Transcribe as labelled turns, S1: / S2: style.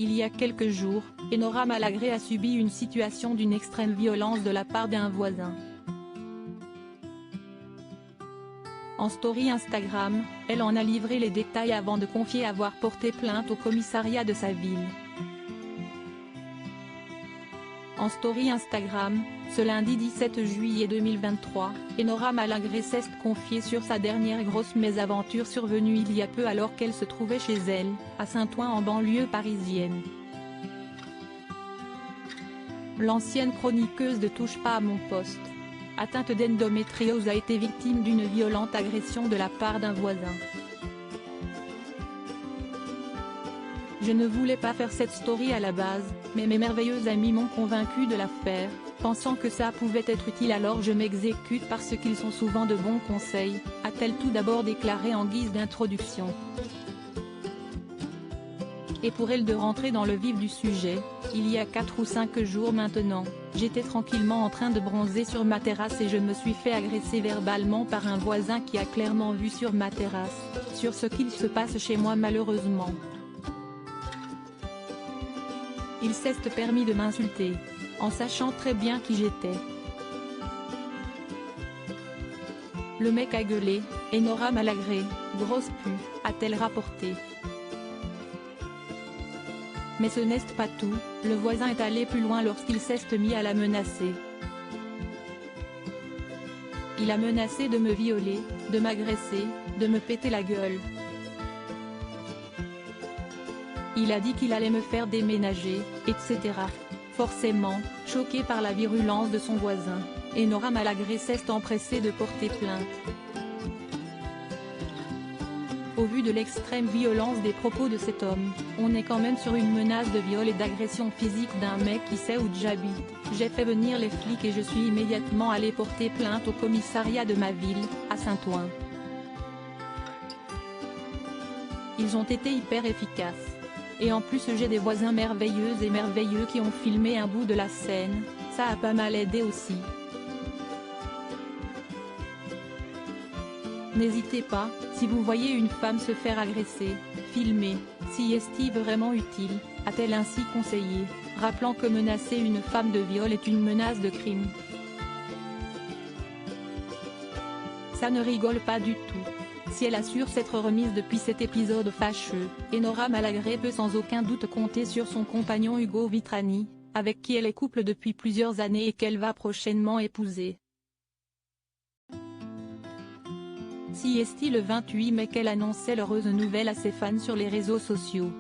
S1: Il y a quelques jours, Enora Malagré a subi une situation d'une extrême violence de la part d'un voisin. En story Instagram, elle en a livré les détails avant de confier avoir porté plainte au commissariat de sa ville. En story Instagram, ce lundi 17 juillet 2023, Enora Malagré s'est confiée sur sa dernière grosse mésaventure survenue il y a peu alors qu'elle se trouvait chez elle, à Saint-Ouen en banlieue parisienne. L'ancienne chroniqueuse de Touche pas à mon poste, atteinte d'endométriose, a été victime d'une violente agression de la part d'un voisin. Je ne voulais pas faire cette story à la base, mais mes merveilleux amis m'ont convaincu de la faire, pensant que ça pouvait être utile, alors je m'exécute parce qu'ils sont souvent de bons conseils, a-t-elle tout d'abord déclaré en guise d'introduction. Et pour elle de rentrer dans le vif du sujet, il y a 4 ou 5 jours maintenant, j'étais tranquillement en train de bronzer sur ma terrasse et je me suis fait agresser verbalement par un voisin qui a clairement vu sur ma terrasse, sur ce qu'il se passe chez moi malheureusement. Il s'est permis de m'insulter, en sachant très bien qui j'étais. Le mec a gueulé, Enora Malagré, grosse pue, a-t-elle rapporté. Mais ce n'est pas tout, le voisin est allé plus loin lorsqu'il s'est mis à la menacer. Il a menacé de me violer, de m'agresser, de me péter la gueule. Il a dit qu'il allait me faire déménager, etc. Forcément, choquée par la virulence de son voisin, Enora Malagré s'est empressée de porter plainte. Au vu de l'extrême violence des propos de cet homme, on est quand même sur une menace de viol et d'agression physique d'un mec qui sait où j'habite. J'ai fait venir les flics et je suis immédiatement allé porter plainte au commissariat de ma ville, à Saint-Ouen. Ils ont été hyper efficaces. Et en plus j'ai des voisins merveilleuses et merveilleux qui ont filmé un bout de la scène, ça a pas mal aidé aussi. N'hésitez pas, si vous voyez une femme se faire agresser, filmez, si est-il vraiment utile, a-t-elle ainsi conseillé, rappelant que menacer une femme de viol est une menace de crime. Ça ne rigole pas du tout. Si elle assure s'être remise depuis cet épisode fâcheux, Enora Malagré peut sans aucun doute compter sur son compagnon Hugo Vitrani, avec qui elle est couple depuis plusieurs années et qu'elle va prochainement épouser. Si est-il le 28 mai qu'elle annonçait l'heureuse nouvelle à ses fans sur les réseaux sociaux.